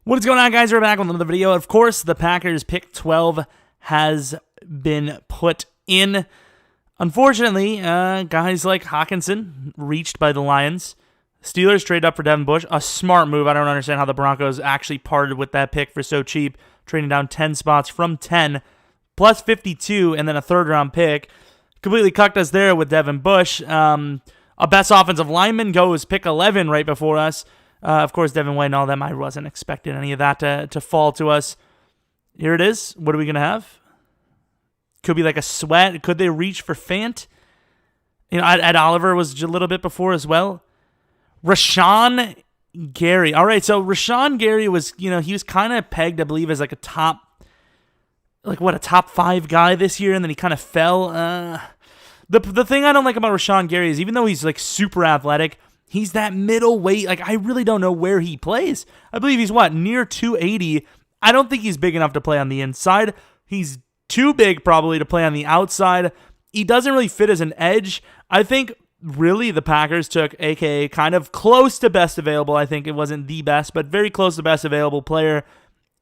What is going on, guys? We're back with another video. Of course, the Packers pick 12 has been put in. Unfortunately, guys like Hockenson reached by the Lions. Steelers trade up for Devin Bush. A smart move. I don't understand how the Broncos actually parted with that pick for so cheap, trading down 10 spots from 10, plus 52, and then a third-round pick. Completely cucked us there with Devin Bush. A best offensive lineman goes pick 11 right before us. Of course, Devin White and all them, I wasn't expecting any of that to fall to us. Here it is. What are we going to have? Could be like a Sweat. Could they reach for Fant? You know, Ed Oliver was a little bit before as well. Rashan Gary. All right, so Rashan Gary was, he was kind of pegged, I believe, as like a top 5 guy this year, and then he kind of fell. The thing I don't like about Rashan Gary is even though he's like super athletic, he's that middleweight. Like, I really don't know where he plays. I believe he's near 280. I don't think he's big enough to play on the inside. He's too big probably to play on the outside. He doesn't really fit as an edge. I think really the Packers took AKA kind of close to best available. I think it wasn't the best, but very close to best available player.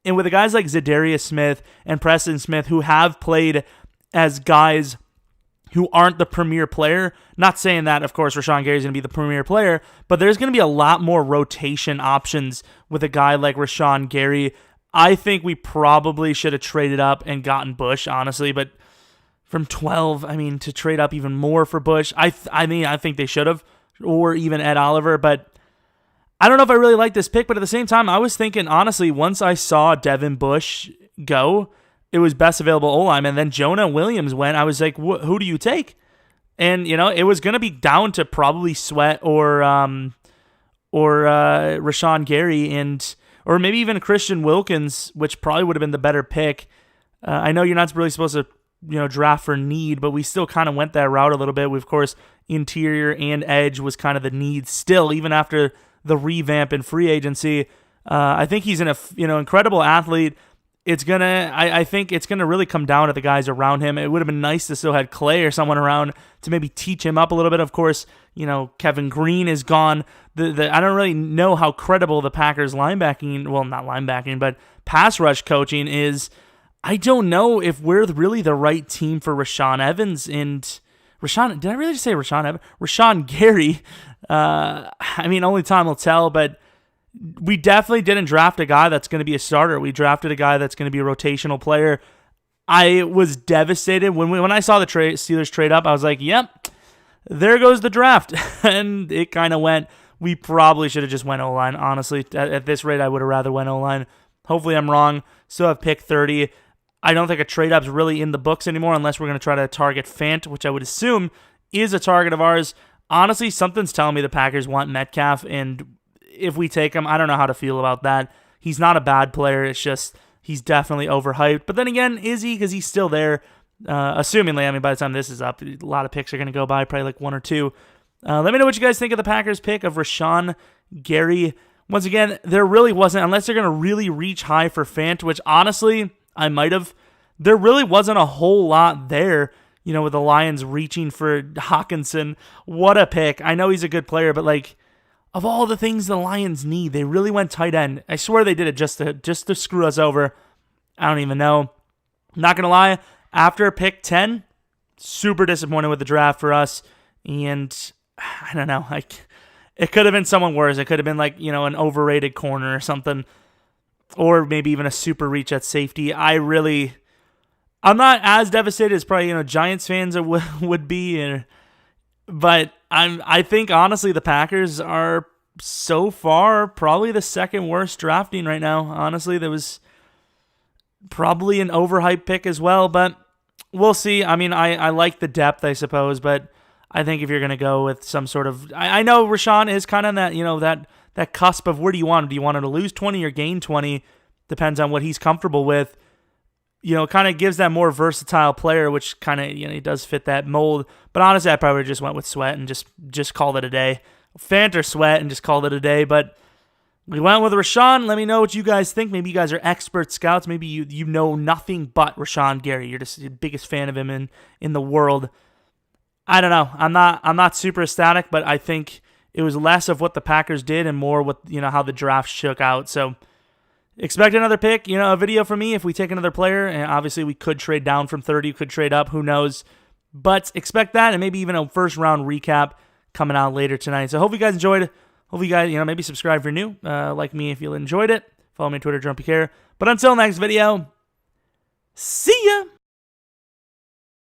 And with the guys like Zadarius Smith and Preston Smith who have played as guys who aren't the premier player. Not saying that, of course, Rashan Gary is going to be the premier player, but there's going to be a lot more rotation options with a guy like Rashan Gary. I think we probably should have traded up and gotten Bush, honestly, but from 12, to trade up even more for Bush, I think they should have, or even Ed Oliver, but I don't know if I really like this pick, but at the same time, I was thinking, honestly, once I saw Devin Bush go, it was best available O-line, and then Jonah Williams went. I was like, who do you take? And, it was going to be down to probably Sweat or Rashan Gary, or maybe even Christian Wilkins, which probably would have been the better pick. I know you're not really supposed to, draft for need, but we still kind of went that route a little bit. Of course, interior and edge was kind of the need still, even after the revamp in free agency. I think he's an incredible athlete. I think it's gonna really come down to the guys around him. It would have been nice to still have Clay or someone around to maybe teach him up a little bit. Of course, Kevin Green is gone. I don't really know how credible the Packers not linebacking, but pass rush coaching is. I don't know if we're really the right team for Rashaan Evans and Rashan. Did I really just say Rashaan Evans? Rashan Gary. Only time will tell, but we definitely didn't draft a guy that's going to be a starter. We drafted a guy that's going to be a rotational player. I was devastated when I saw the Steelers trade up. I was like, yep, there goes the draft. And it kind of went, we probably should have just went O-line. Honestly, at this rate, I would have rather went O-line. Hopefully I'm wrong. Still have pick 30. I don't think a trade-up's really in the books anymore unless we're going to try to target Fant, which I would assume is a target of ours. Honestly, something's telling me the Packers want Metcalf, and if we take him, I don't know how to feel about that. He's not a bad player. It's just he's definitely overhyped. But then again, is he? Because he's still there. Assumingly, by the time this is up, a lot of picks are going to go by, probably like 1 or 2. Let me know what you guys think of the Packers pick of Rashan Gary. Once again, there really wasn't, unless they're going to really reach high for Fant, which honestly, I might have. There really wasn't a whole lot there, with the Lions reaching for Hockenson. What a pick. I know he's a good player, but of all the things the Lions need, they really went tight end. I swear they did it just to screw us over. I don't even know. Not going to lie, after pick 10, super disappointed with the draft for us. And I don't know, it could have been someone worse. It could have been an overrated corner or something. Or maybe even a super reach at safety. I'm not as devastated as probably, Giants fans would be. But I think, honestly, the Packers are so far probably the second worst drafting right now. Honestly, there was probably an overhyped pick as well. But we'll see. I like the depth, I suppose. But I think if you're going to go with some sort of... I know Rashan is kind of that, that cusp of where do you want him? Do you want him to lose 20 or gain 20? Depends on what he's comfortable with. Kind of gives that more versatile player, which kind of, he does fit that mold. But honestly, I probably just went with Sweat and just called it a day. Fant or Sweat and just called it a day. But we went with Rashan. Let me know what you guys think. Maybe you guys are expert scouts. Maybe you know nothing but Rashan Gary. You're just the biggest fan of him in the world. I don't know. I'm not super ecstatic, but I think it was less of what the Packers did and more what how the draft shook out. So expect another pick, a video from me if we take another player. And obviously, we could trade down from 30, could trade up, who knows. But expect that, and maybe even a first-round recap coming out later tonight. So hope you guys enjoyed. Hope you guys, maybe subscribe if you're new, like me if you enjoyed it. Follow me on Twitter, Jeromepkr. But until next video, see ya!